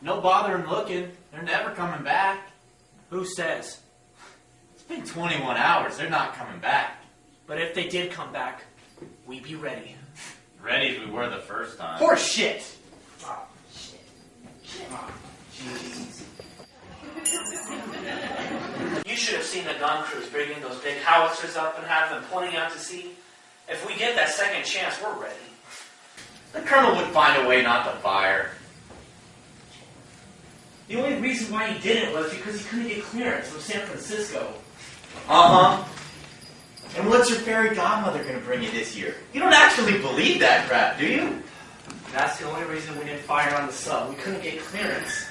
No bothering looking. They're never coming back. Who says? It's been 21 hours. They're not coming back. But if they did come back, we'd be ready. Ready as we were the first time. Horse shit! Oh, shit. Oh, jeez. You should have seen the gun crews bringing those big howitzers up and have them pointing out to sea. If we get that second chance, we're ready. The colonel would find a way not to fire. The only reason why he didn't was because he couldn't get clearance from San Francisco. Uh-huh. And what's your fairy godmother going to bring you this year? You don't actually believe that crap, do you? That's the only reason we didn't fire on the sub. We couldn't get clearance.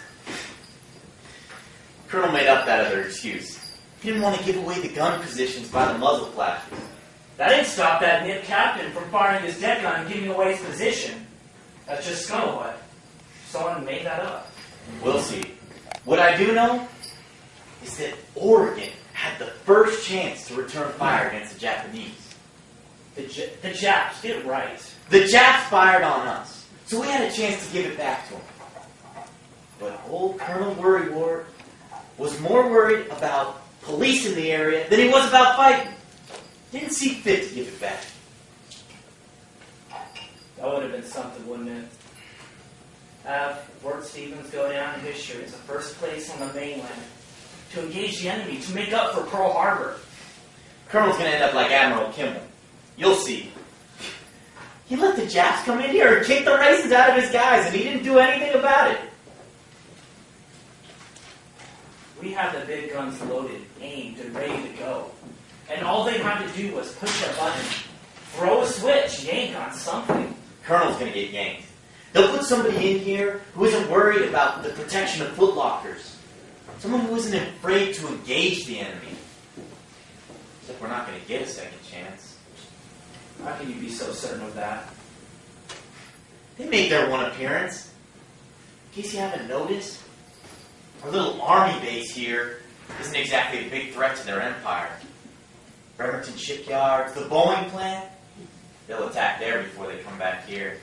Colonel made up that other excuse. He didn't want to give away the gun positions by the muzzle flashes. That didn't stop that nip captain from firing his deck gun and giving away his position. That's just scuttlebutt. Someone made that up. We'll see. What I do know is that Oregon had the first chance to return fire against the Japanese. The Japs, get it right. The Japs fired on us, so we had a chance to give it back to them. But old Colonel Worrywart was more worried about policing the area than he was about fighting. Didn't see fit to give it back. That would have been something, wouldn't it? Have Fort Stevens go down in history as the first place on the mainland to engage the enemy, to make up for Pearl Harbor. Colonel's going to end up like Admiral Kimmel. You'll see. He let the Japs come in here and kick the raisins out of his guys, and he didn't do anything about it. We had the big guns loaded, aimed, and ready to go. And all they had to do was push a button, throw a switch, yank on something. Colonel's going to get yanked. They'll put somebody in here who isn't worried about the protection of footlockers. Someone who isn't afraid to engage the enemy. Except we're not going to get a second chance. How can you be so certain of that? They made their one appearance. In case you haven't noticed, our little army base here isn't exactly a big threat to their empire. Bremerton Shipyard, the Boeing plant, they'll attack there before they come back here.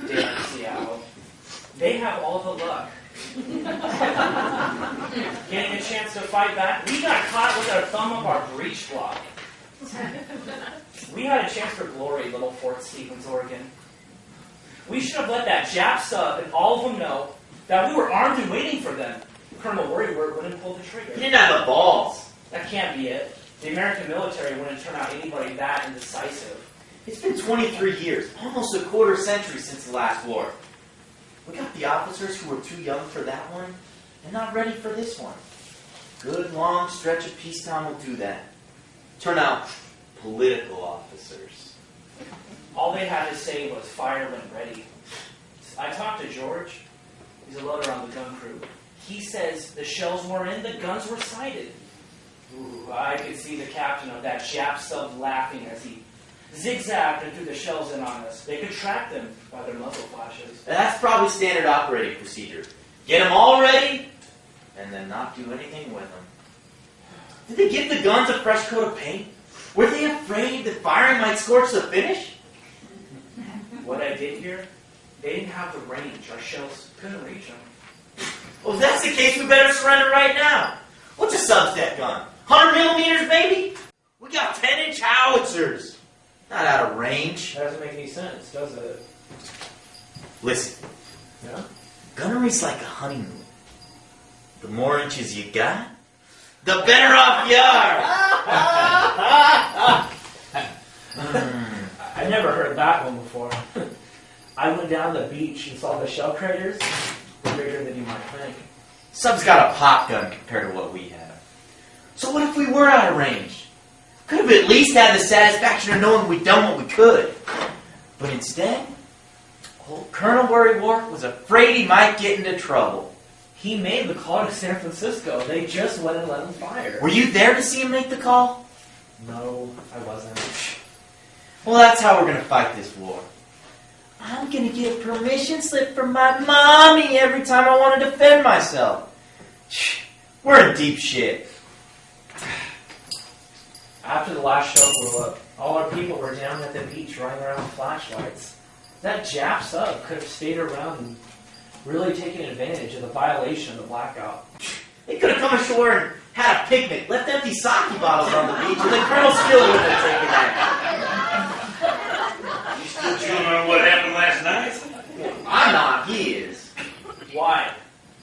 Damn Seattle. They have all the luck. Getting a chance to fight back, we got caught with our thumb up our breech block. We had a chance for glory, little Fort Stevens, Oregon. We should have let that Jap sub and all of them know that we were armed and waiting for them. Colonel Worrywart wouldn't pull the trigger. He didn't have the balls. That can't be it. The American military wouldn't turn out anybody that indecisive. It's been 23 years, almost a quarter century since the last war. We got the officers who were too young for that one and not ready for this one. Good long stretch of peacetime will do that. Turn out political officers. All they had to say was fire when ready. I talked to George. He's a loader on the gun crew. He says the shells were in, the guns were sighted. Ooh, I could see the captain of that Jap sub laughing as he zigzagged and threw the shells in on us. They could track them by their muzzle flashes. That's probably standard operating procedure. Get them all ready, and then not do anything with them. Did they give the guns a fresh coat of paint? Were they afraid that firing might scorch the finish? What I did hear, they didn't have the range. Our shells couldn't reach them. Well, if that's the case, we better surrender right now. What's a substep gun? 100 millimeters, maybe? We got 10-inch howitzers. Not out of range. That doesn't make any sense, does it? Listen, Yeah? gunnery's like a honeymoon. The more inches you got, the better off you are. I never heard that one before. I went down the beach and saw the shell craters. They're bigger than you might think. Sub's got a pop gun compared to what we have. So what if we were out of range? Could have at least had the satisfaction of knowing we'd done what we could. But instead, old Colonel Worry Wart was afraid he might get into trouble. He made the call to San Francisco. They just went and let him fire. Were you there to see him make the call? No, I wasn't. Well, that's how we're going to fight this war. I'm going to get a permission slip from my mommy every time I want to defend myself. We're in deep shit. After the last shell blew up, all our people were down at the beach running around with flashlights. That Jap sub could have stayed around and really taken advantage of the violation of the blackout. They could have come ashore and had a picnic, left empty sake bottles on the beach, and then Colonel Skilly would have taken that. You still chewing on what happened last night? I'm not, he is. Why?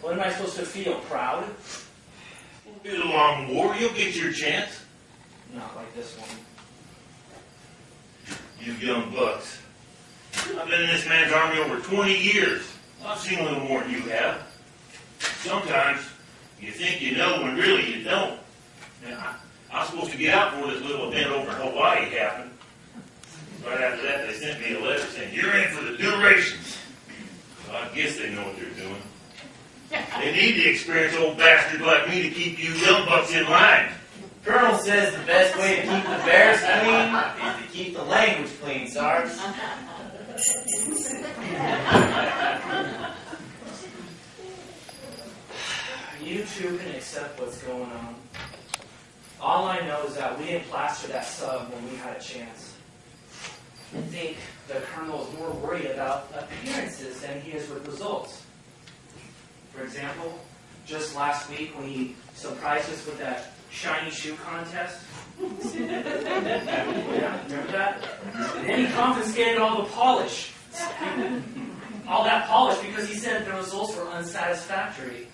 What am I supposed to feel? Proud? It's a long war. You'll get your chance. Not like this one. You young bucks. I've been in this man's army over 20 years. I've seen a little more than you have. Sometimes you think you know when really you don't. Now, I was supposed to get out for this little event over in Hawaii happened. Right after that, they sent me a letter saying, "You're in for the durations." So I guess they know what they're doing. They need to experience old bastards like me to keep you young bucks in line. Colonel says the best way to keep the bears clean is to keep the language clean, Sarge. You two can accept what's going on. All I know is that we didn't plaster that sub when we had a chance. I think the Colonel is more worried about appearances than he is with results. For example, just last week when he surprised us with that shiny shoe contest. Yeah, remember that? And then he confiscated all the polish. All that polish because he said the results were unsatisfactory.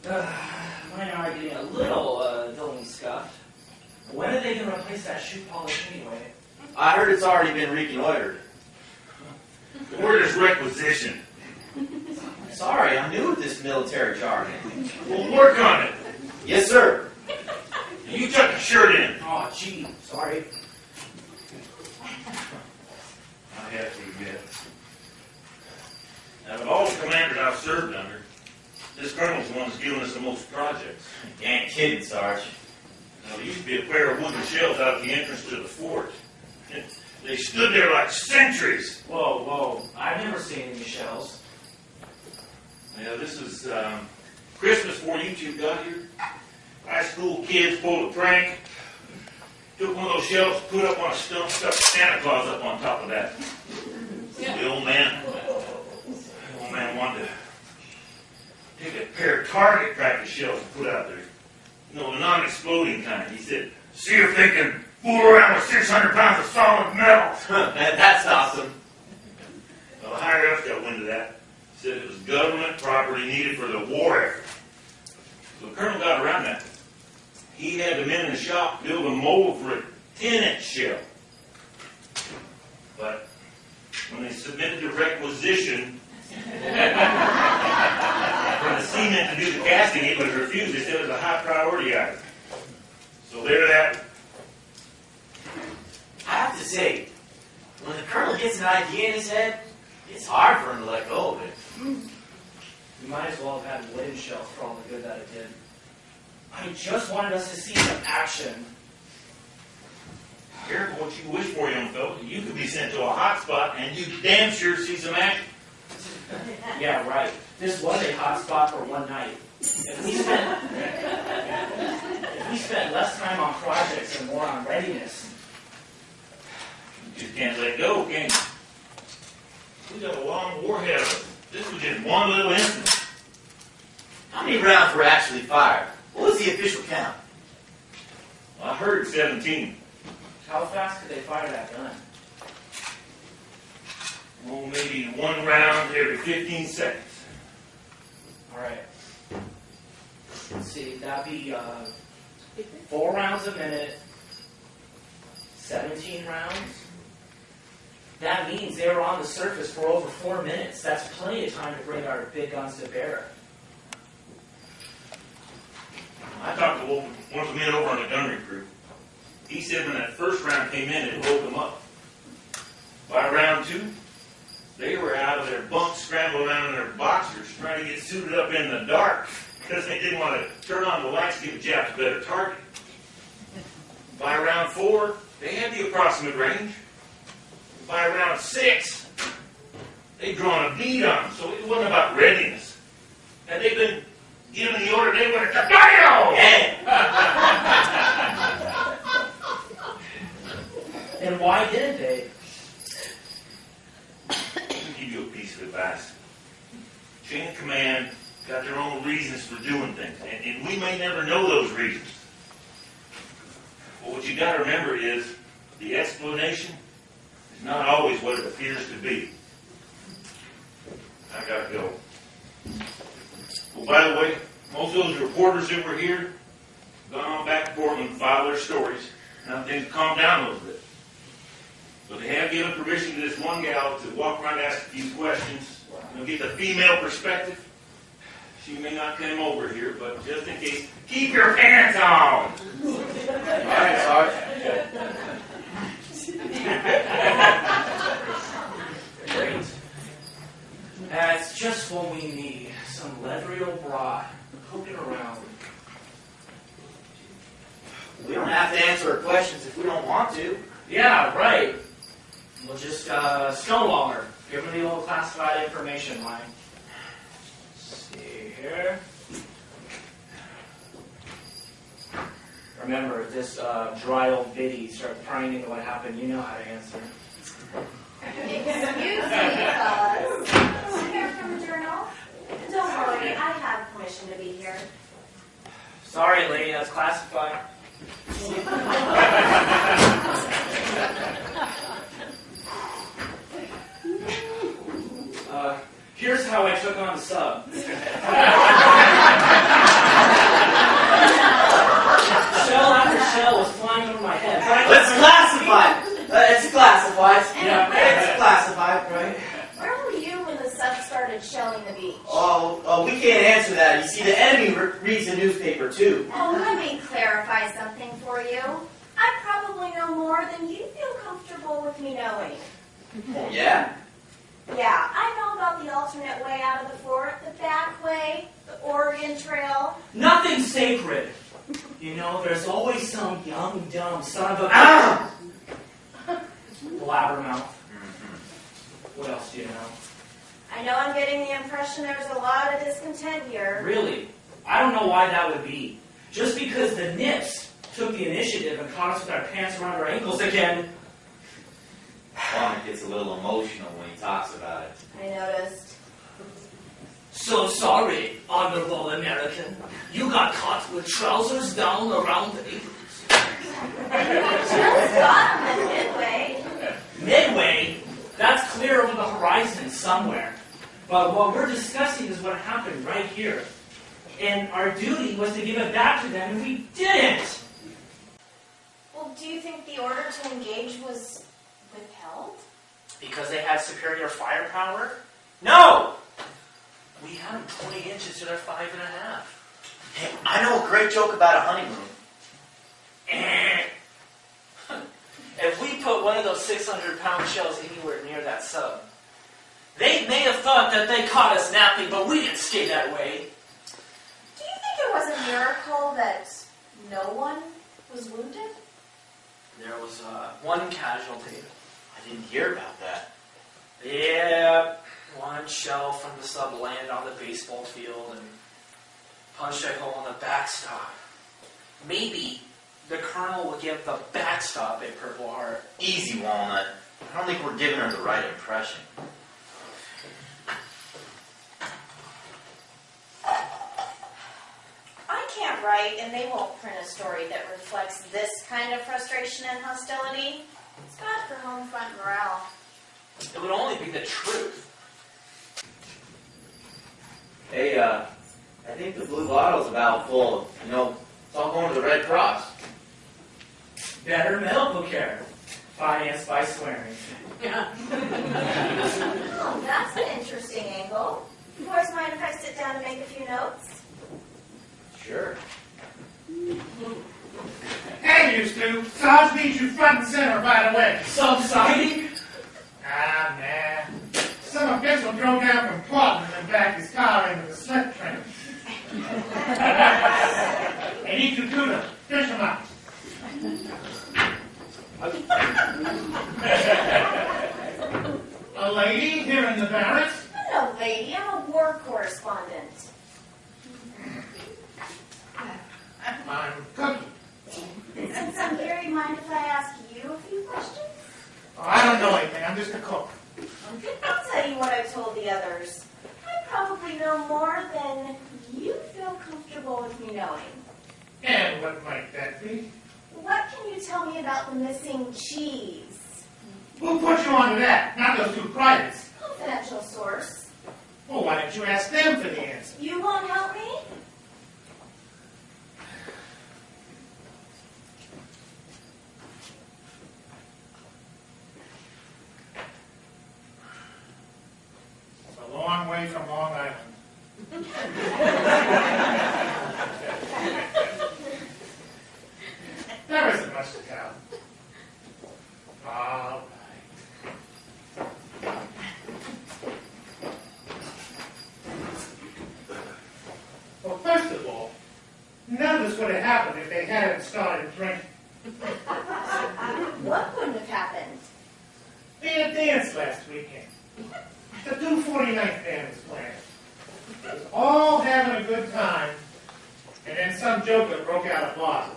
Mine are getting a little dull and scuffed. When are they going to replace that shoe polish anyway? I heard it's already been reconnoitered. The word is requisition. Sorry, I'm new with this military jargon. We'll work on it. Yes, sir. You tuck your shirt in. Oh, gee, sorry. I have to admit. Out of all the commanders I've served under, this colonel's the one that's given us the most projects. You ain't kidding, Sarge. Now, there used to be a pair of wooden shells out at the entrance to the fort. They stood there like sentries. Whoa, whoa. I've never seen any shells. Yeah, this is Christmas before you two got here. High school kids pulled a prank. Took one of those shells, put up on a stump, stuck Santa Claus up on top of that. The old man wanted to take a pair of target practice shells and put out there. You know, the non-exploding kind. He said, "See if they can fool around with 600 pounds of solid metal." That's awesome. Well, the higher ups got wind of that. Said it was government property needed for the war effort. So the colonel got around that. He had the men in the shop build a mold for a 10-inch shell. But when they submitted the requisition for the seamen to do the casting, it was refused. They said it was a high priority item. So there that. I have to say, when the colonel gets an idea in his head, it's hard for him to let go of it. We might as well have had wind shells for all the good that it did. I just wanted us to see some action. Careful what you wish for, young fellow. You could be sent to a hot spot and you damn sure see some action. Yeah, right. This was a hot spot for one night. If we spent less time on projects and more on readiness. You just can't let go, can you? We got a long war ahead of us. This was just one little incident. How many rounds were actually fired? What was the official count? I heard 17. How fast could they fire that gun? maybe 1 round every 15 seconds. All right. Let's see, that'd be 4 rounds a minute, 17 rounds. That means they were on the surface for over 4 minutes. That's plenty of time to bring our big guns to bear. I talked to one of the men over on the gunnery crew. He said when that first round came in, it woke them up. By round 2, they were out of their bunks, scrambling around in their boxers, trying to get suited up in the dark because they didn't want to turn on the lights to give the Japs a better target. By round 4, they had the approximate range. By round 6, they'd drawn a bead on them, so it wasn't about readiness. Had they been given the order, they would have kabam! And why didn't they? Let me give you a piece of advice. Chain of command got their own reasons for doing things, and we may never know those reasons. But what you got to remember is the explanation is not always what it appears to be. I gotta go. Well, by the way, most of those reporters that were here gone on back to Portland and filed their stories. Now things have calmed down a little bit. But they have given permission to this one gal to walk around and ask a few questions. Get the female perspective. She may not come over here, but just in case, keep your pants on! Alright, sorry. Great. That's just what we need. Some leathery old bra poking around. We don't have to answer her questions if we don't want to. Yeah, right. We'll just stonewall her. Give her the old classified information line. Let's see here. Remember, if this dry old biddy starts prying into what happened, you know how to answer. Excuse me, fellas. I'm here from the journal. Don't worry, I have permission to be here. Sorry, lady, that's classified. Here's how I took on the sub. Shell after shell was flying over my head. It's classified. It's classified. Yeah. It's classified, right? Where were you when the sub started shelling the beach? Oh, we can't answer that. You see, the enemy reads the newspaper too. Oh, let me clarify something for you. I probably know more than you feel comfortable with me knowing. Oh, yeah? Yeah, I know about the alternate way out of the fort, the back way, the Oregon Trail. Nothing's sacred. You know, there's always some young, dumb son of a... Blabbermouth. What else do you know? I know I'm getting the impression there's a lot of discontent here. Really? I don't know why that would be. Just because the Nips took the initiative and caught us with our pants around our ankles again. Bonnet gets a little emotional when he talks about it. I noticed. So sorry, honorable American. You got caught with trousers down around the ankles. Just got on the midway. Midway? That's clear over the horizon somewhere. But what we're discussing is what happened right here. And our duty was to give it back to them, and we didn't. Well, do you think the order to engage was withheld? Because they had superior firepower? No! We had them 20 inches to their 5.5. Hey, I know a great joke about a honeymoon. If we put one of those 600-pound shells anywhere near that sub, they may have thought that they caught us napping, but we didn't stay that way. Do you think it was a miracle that no one was wounded? There was one casualty. I didn't hear about that. Yeah, one shell from the sub landed on the baseball field and punched a hole in the backstop. Maybe the colonel would give the backstop a Purple Heart. Easy, Walnut. I don't think we're giving her the right impression. I can't write, and they won't print a story that reflects this kind of frustration and hostility. It's bad for home front morale. It would only be the truth. Hey, I think the blue bottle's about full. You know, it's all going to the Red Cross. Better medical care. Financed by swearing. Oh, that's an interesting angle. Boys, mind if I sit down and make a few notes? Sure. Hey, you two. Sarge needs you front and center right away. Subsiding? Ah, nah. Some official drove down from Portland and backed his car into the slip train. Hey, eat your tuna. Fish them out. A lady here in the barracks? I'm no lady. I'm a war correspondent. I'm Cookie. Since I'm here, you mind if I ask you a few questions? Oh, I don't know anything. I'm just a cook. I'll tell you what I've told the others. I probably know more than you feel comfortable with me knowing. And what might that be? What can you tell me about the missing cheese? Who put you onto that? Not those two privates. Confidential source. Well, why don't you ask them for the answer? You won't help me? It's a long way from Long Island. There isn't much to tell. All right. Well, first of all, none of this would have happened if they hadn't started drinking. What wouldn't have happened? They had a dance last weekend. The 249th band was playing. It was all having a good time, and then some joker broke out a bottle.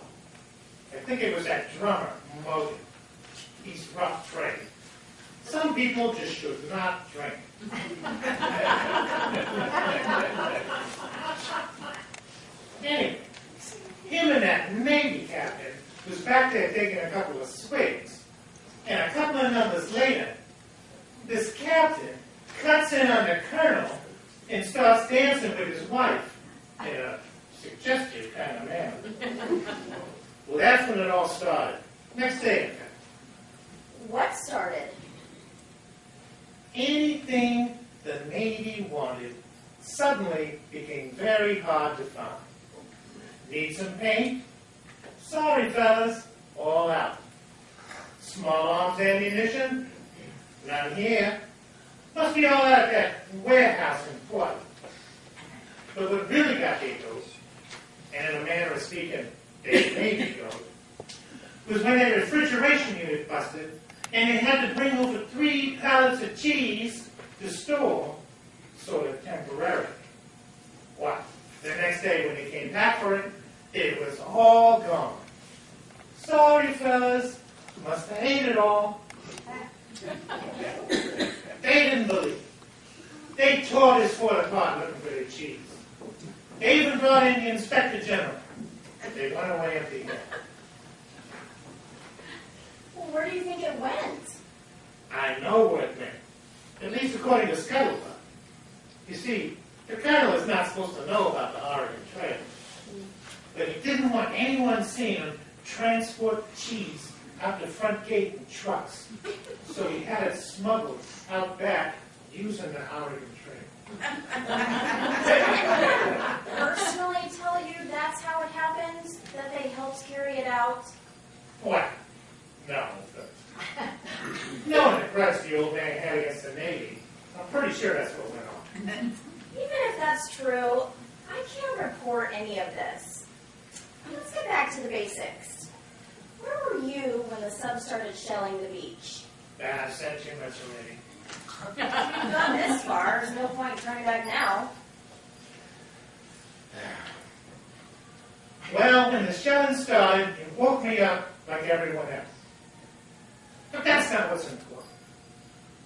I think it was that drummer, Mogan. He's rough trade. Some people just should not drink. Anyway, him and that Navy captain was back there taking a couple of swigs. And a couple of numbers later, this captain cuts in on the colonel and starts dancing with his wife in a suggestive kind of manner. Well, that's when it all started. Next day, in fact. What started? Anything the Navy wanted suddenly became very hard to find. Need some paint? Sorry, fellas, all out. Small arms ammunition? None here. Must be all out at that warehouse in Portland. But what really got the goat, and in a manner of speaking, they made the goat, was when their refrigeration unit busted, and they had to bring over 3 pallets of cheese to store, sort of temporarily. What? The next day when they came back for it, it was all gone. Sorry, fellas. Must have hated it all. They didn't believe. They tore this fort apart looking for their cheese. They even brought in the inspector general. They went away empty-handed. Well, where do you think it went? I know what it meant. At least according to Scuttlebutt. You see, the colonel is not supposed to know about the Oregon Trail. But he didn't want anyone seeing him transport cheese out the front gate in trucks. So he had it smuggled out back using the Oregon Trail. Personally tell you that's how it happened? That they helped carry it out? What? No. No one that grudged the old man had against the Navy. I'm pretty sure that's what went on. Even if that's true, I can't report any of this. Let's get back to the basics. Where were you when the sub started shelling the beach? I've said too much already. You've gone this far, there's no point in turning back now. Well, when the shelling started, it woke me up like everyone else. But that's not what's important.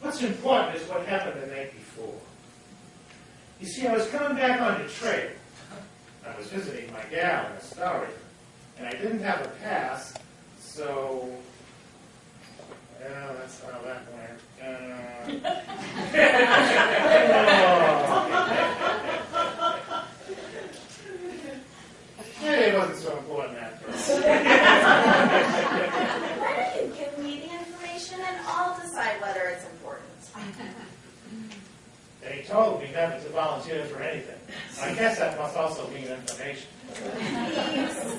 What's important is what happened the night before. You see, I was coming back on the trail. I was visiting my gal in Astoria, and I didn't have a pass, so... Well, that's how that went. Maybe it wasn't so important after all. Why don't you give me the information and I'll decide whether it's important? They told me never to volunteer for anything. I guess that must also mean information. Please.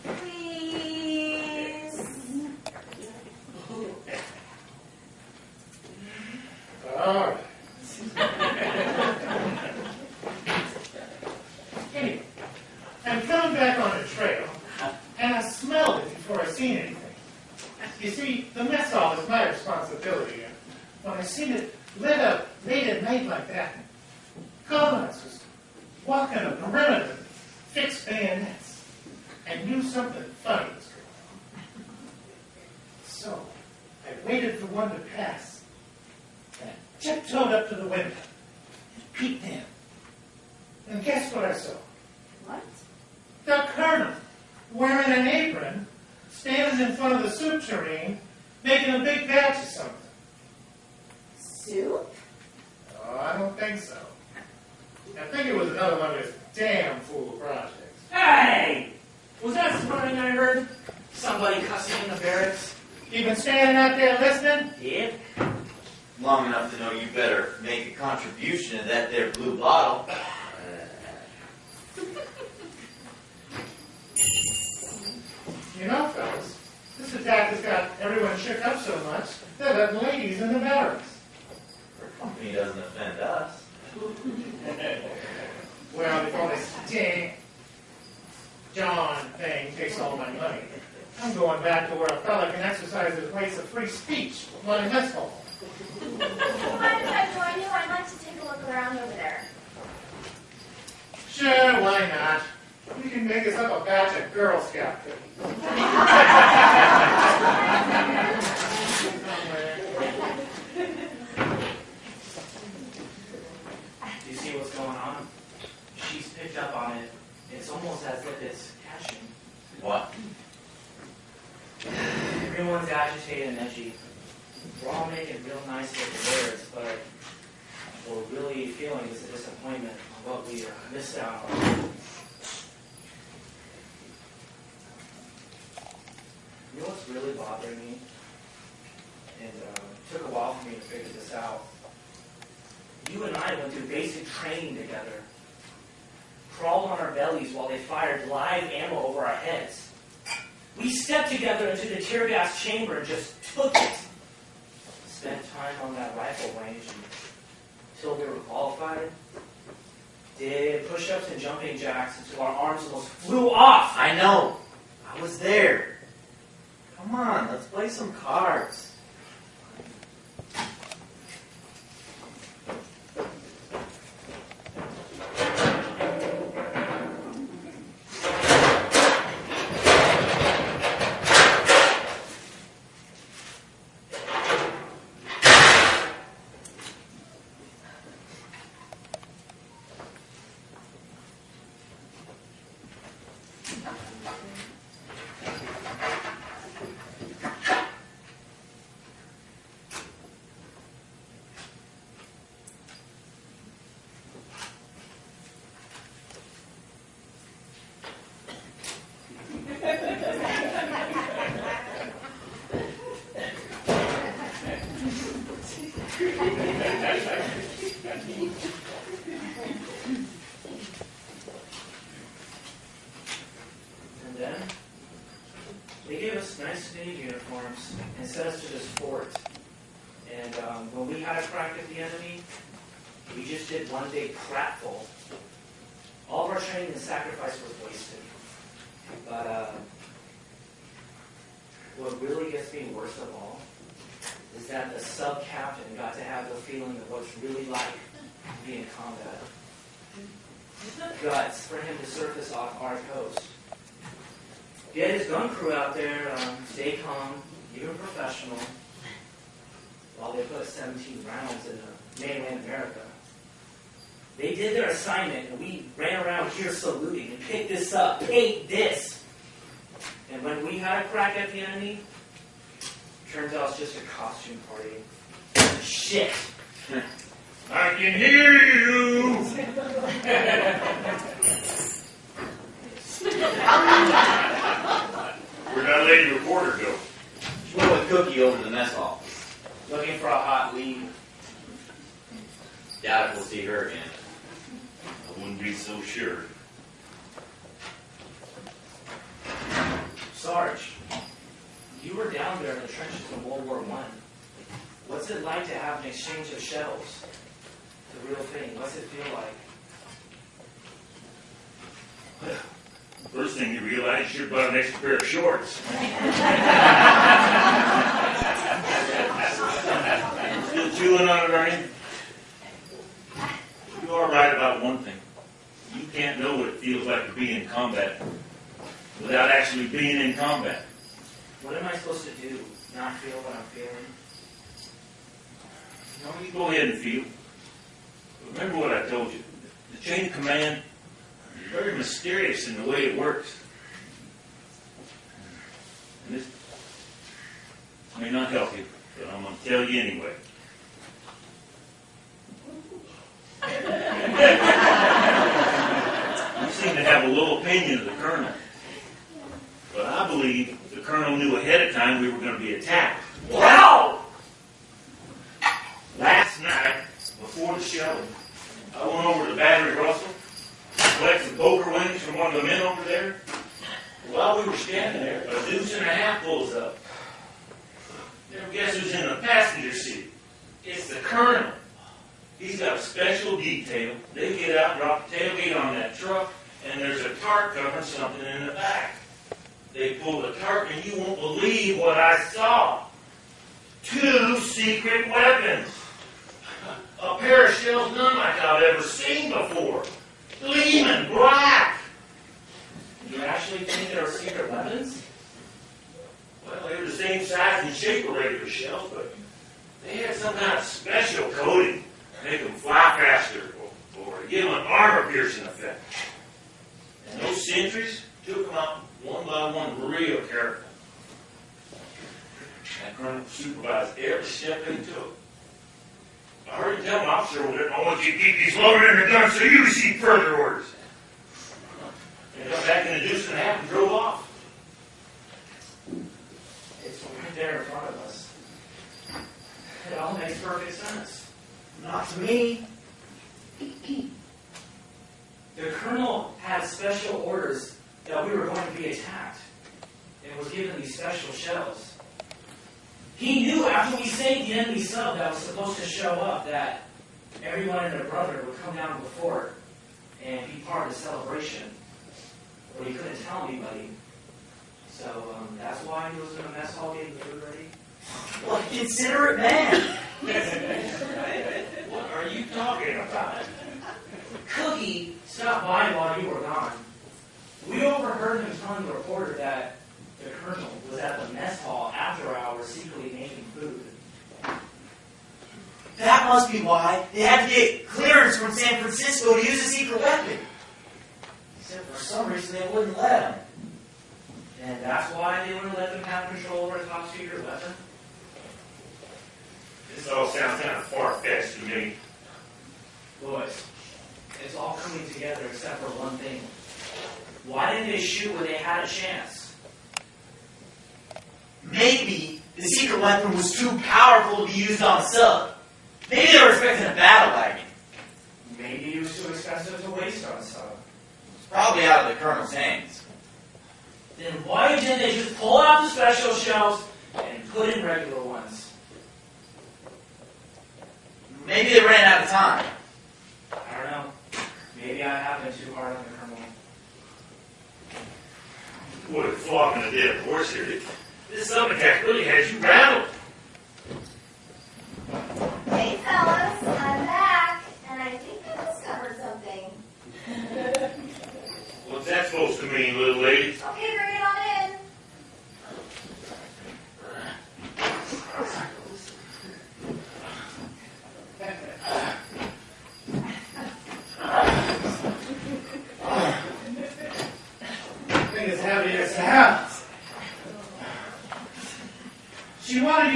Please. All right. Anyway, I'm coming back on the trail, and I smelled it before I seen anything. You see, the mess hall is my responsibility, and when I seen it lit up late at night like that, colonists was walking a perimeter with fixed bayonets, and knew something funny was going on. So, I waited for one to pass, and I tiptoed up to the window and peeked in. And guess what I saw? What? The colonel, wearing an apron, standing in front of the soup tureen, making a big batch of something. Soup? Oh, I don't think so. I think it was another one of his damn fool projects. Hey! Was that something I heard? Somebody cussing in the barracks? You been standing out there listening? Yep. Long enough to know you better make a contribution to that there blue bottle. You know, fellas, this attack has got everyone shook up so much, they're letting ladies in the barracks. Our company doesn't offend us. Well, before this dang John thing takes all my money, I'm going back to where a fella can exercise his rights of free speech while in mess hall. Mind if I join you? I'd like to take a look around over there. Sure, why not? We can make us up a batch of Girl Scout cookies. Do you see what's going on? She's picked up on it. It's almost as if it's catching. What? Everyone's agitated and edgy. We're all making real nice little words, but we're really feeling is a disappointment on what we missed out on. You know what's really bothering me? And it took a while for me to figure this out. You and I went through basic training together. Crawled on our bellies while they fired live ammo over our heads. We stepped together into the tear gas chamber and just took it. Spent time on that rifle range until we were qualified. Did push-ups and jumping jacks until our arms almost flew off. I know. I was there. Come on, let's play some cards. And then they gave us nice new uniforms and sent us to this fort. And when we had a crack at the enemy, we just did one big pratful. All of our training and sacrifice was wasted. But what really gets me worst of all is that the sub-captain got to have the feeling of what it's really like to be in combat. Guts for him to surface off our coast. Get his gun crew out there, stay calm, even professional, while they put 17 rounds in mainland America. They did their assignment, and we ran around here saluting and picked this up, ate this. And when we had a crack at the enemy, Turns out it's just a costume party. Shit. I can hear you. Where'd that lady reporter go? She went with Cookie over to the mess hall. Looking for a hot lead. Doubt if we'll see her again. I wouldn't be so sure. Sarge, you were down there in the trenches in World War I. What's it like to have an exchange of shells? The real thing. What's it feel like? First thing you realize, you should buy an extra pair of shorts. Still chewing on it, are you? You are right about one thing. You can't know what it feels like to be in combat without actually being in combat. What am I supposed to do? Not feel what I'm feeling? No, you go ahead and feel. Remember what I told you. The chain of command is very mysterious in the way it works. And this may not help you, but I'm going to tell you anyway. You seem to have a low opinion of the colonel. But I believe the colonel knew ahead of time we were going to be attacked. Wow! Last night, before the shelling, I went over to Battery Russell, collected some poker winnings from one of the men over there. While we were standing there, a deuce and a half pulls up. Now guess who's in the passenger seat? It's the colonel. He's got a special detail. They get out, drop the tailgate on that truck, and there's a tarp covering something in the back. They pull the tarp, and you won't believe what I saw. 2 secret weapons. A pair of shells none like I've ever seen before. Gleaming black. You actually think there are secret weapons? Well, they were the same size and shape of regular shells, but they had some kind of special coating to make them fly faster or give them an armor-piercing effect. And those sentries took them out one by one real careful. That colonel supervised every step they took. I heard him tell an officer over there, I want you to keep these loaded in the gun so you receive further orders. They got back in the deuce and a half and drove off. It's right there in front of us. It all makes perfect sense. Not to me. The colonel had special orders that we were going to be attacked and was given these special shells. He knew after we saved the enemy sub that was supposed to show up that everyone and their brother would come down to the fort and be part of the celebration. But he couldn't tell anybody. So that's why he was in the mess hall getting the food ready. What a considerate man. What are you talking about? Cookie stopped by while you were gone. We overheard him telling the reporter that the colonel was at the mess hall after hours secretly making food. That must be why they had to get clearance from San Francisco to use a secret weapon. Except for some reason they wouldn't let him. And that's why they wouldn't let them have control over a top secret weapon? This all sounds kind of far-fetched to me. Boys, it's all coming together except for one thing. Why didn't they shoot when they had a chance? Maybe the secret weapon was too powerful to be used on a sub. Maybe they were expecting a battle wagon. Maybe it was too expensive to waste on some. It's probably out of the colonel's hands. Then why didn't they just pull out the special shells and put in regular ones? Maybe they ran out of time. I don't know. Maybe I have been too hard on the colonel. Boy, flogging a dead horse here. This sub attack really has you rattled. Hey fellas, I'm back, and I think I discovered something. What's that supposed to mean, little lady? Okay, bring it on in. Thing as heavy as the house. She wanted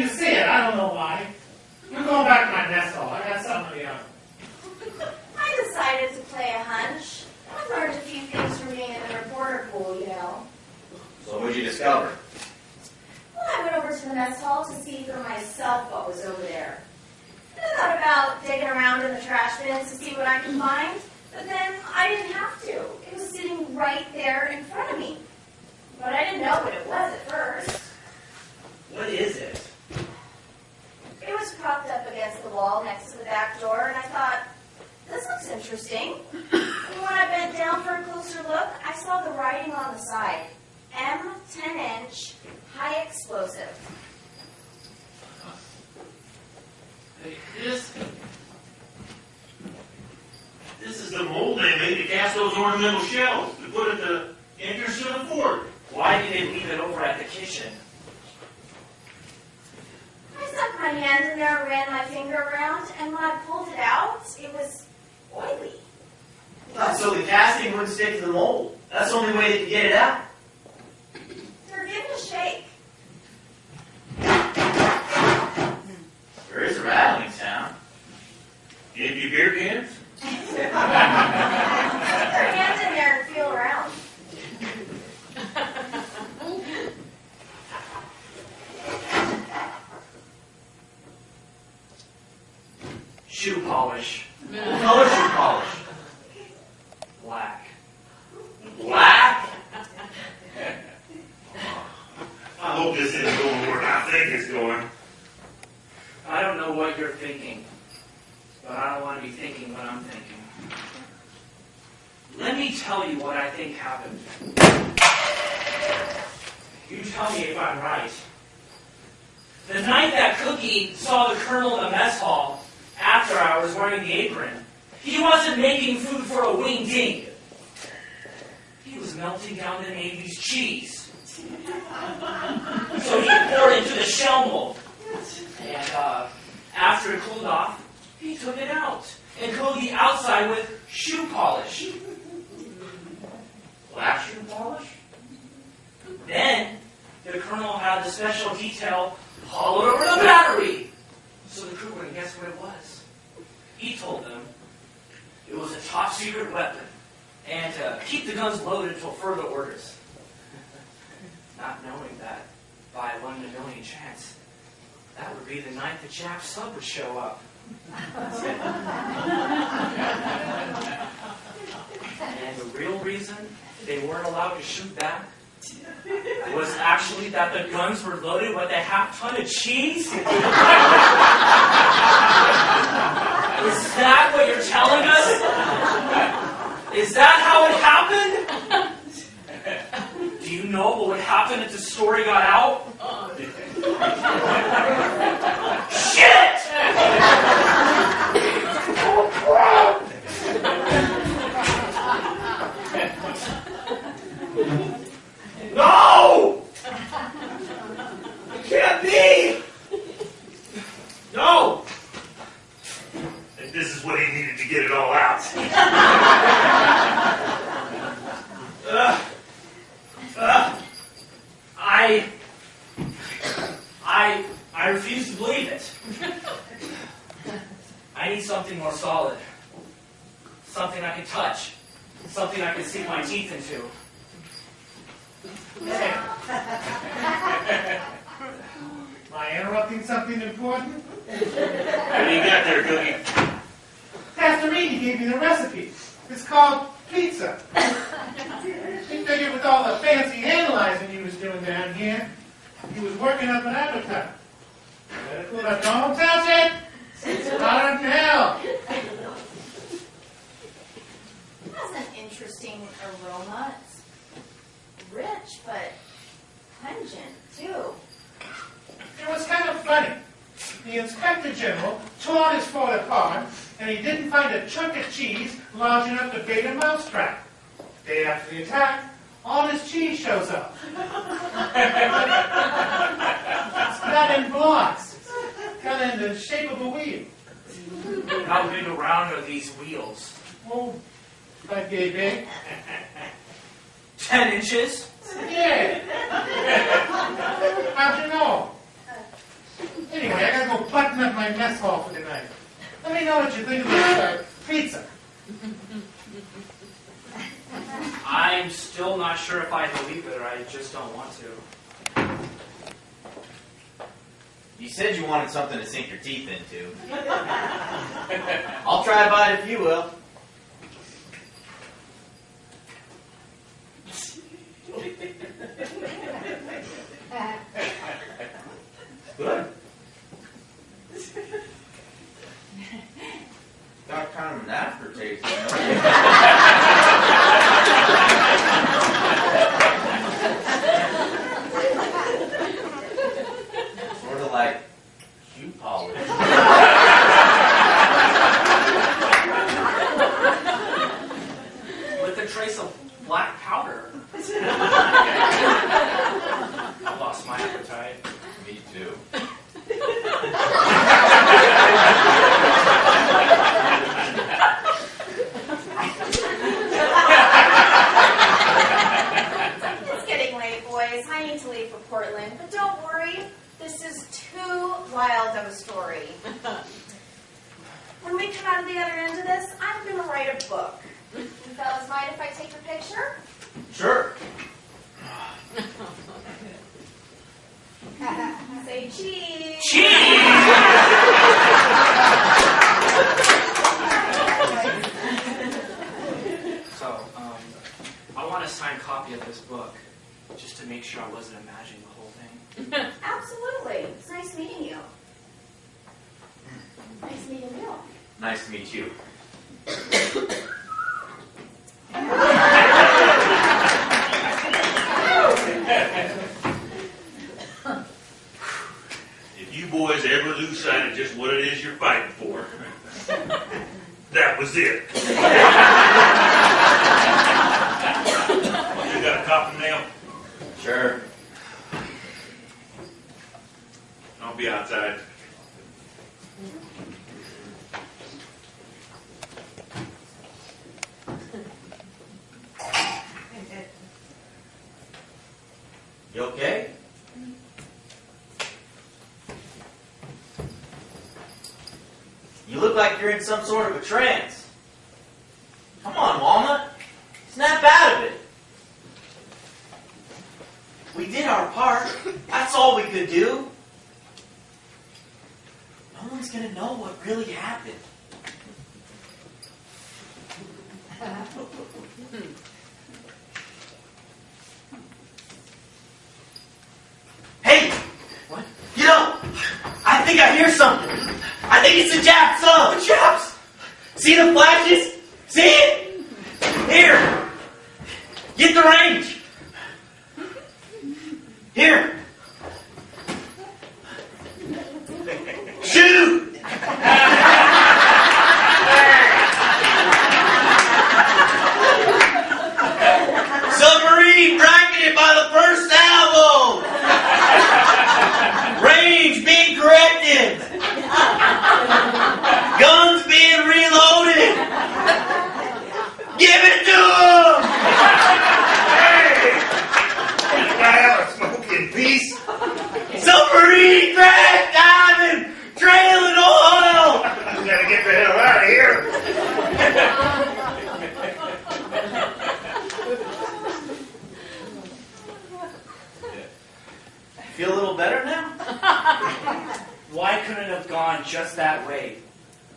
look, I saw the writing on the side. M 10-inch, high explosive. Hey, this is the mold they made to cast those ornamental shells to put at the entrance to the fort. Why did they leave it over at the kitchen? I stuck my hand in there, ran my finger around, and when I pulled it out, it was oily. So the casting wouldn't stick to the mold. That's the only way they could get it out. Here, give it a shake. There is a rattling sound. Empty beer cans? Stick your hand in there and feel around. Shoe polish. What color shoe polish? Black. Black? I hope this isn't going where I think it's going. I don't know what you're thinking, but I don't want to be thinking what I'm thinking. Let me tell you what I think happened. You tell me if I'm right. The night that Cookie saw the colonel in the mess hall after hours wearing the apron, he wasn't making food for a wing ding. He was melting down the Navy's cheese. So he poured it into the shell mold. And after it cooled off, he took it out and coated the outside with shoe polish. Black shoe polish? Then the colonel had the special detail hollowed over the battery, so the crew wouldn't guess what it was. He told them it was a top secret weapon and to keep the guns loaded until further orders. Not knowing that by 1 in a million chance, that would be the night the Jap sub would show up. And the real reason they weren't allowed to shoot back was actually that the guns were loaded with a half-ton of cheese? Is that what you're telling us? Is that how it happened? Do you know what would happen if the story got out? Shit! No! It can't be! No! And this is what he needed to get it all out. I refuse to believe it. I need something more solid. Something I can touch. Something I can sink my teeth into. Am I interrupting something important? What do you got there, Cookie? Pastorini gave me the recipe. It's called pizza. He figured with all the fancy analyzing he was doing down here, he was working up an appetite. Let it cool up. Don't touch it! It's hotter than hell. It has an interesting aroma. It's rich, but pungent, too. It was kind of funny. The Inspector General tore out his photo card, and he didn't find a chunk of cheese large enough to bait a mousetrap. Day after the attack, all his cheese shows up. It's not in blocks. It's kind of in the shape of a wheel. How big around are these wheels? Oh, like yay big? 10 inches? Yeah. How'd you know? Anyway, I gotta go button up my mess hall for tonight. Let me know what you think of this pizza. I'm still not sure if I believe it or I just don't want to. You said you wanted something to sink your teeth into. I'll try to buy it if you will. Good. Got kind of an aftertaste, you know? with a trace of black powder. I lost my appetite. Me too. It's getting late, boys. I need to leave for Portland. But don't worry, this is too wild of a story. When we come out of the other end of this, I'm going to write a book. You fellas mind if I take your picture? Sure. Say cheese. So, I want a signed copy of this book, just to make sure I wasn't imagining the whole thing. Absolutely. It's nice meeting you. Nice meeting you. Nice to meet you. If you boys ever lose sight of just what it is you're fighting for, that was it. You got a copy now? Sure. I'll be outside. You okay? You look like you're in some sort of a trance. Come on, Walnut. Snap out of it. We did our part. That's all we could do. No one's gonna know what really happened. Hey! What? You know, I think I hear something. I think it's the Japs up. The Japs! See the flashes? See it? Here! Get the range! Here! Shoot! Submarine bracketed by the first salvo! Range being corrected! Guns being reloaded! Give it to him! Hey! Can I have a smoke in peace? Submarine crash diving! Trailing oil! We gotta get the hell out of here. Feel a little better now? Why couldn't it have gone just that way?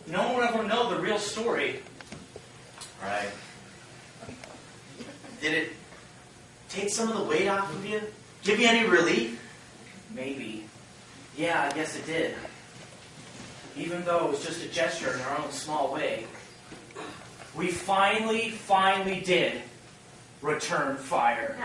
No one will ever know the real story. Right. Did it take some of the weight off of you? Give you any relief? Maybe. Yeah, I guess it did. Even though it was just a gesture in our own small way. We finally did return fire.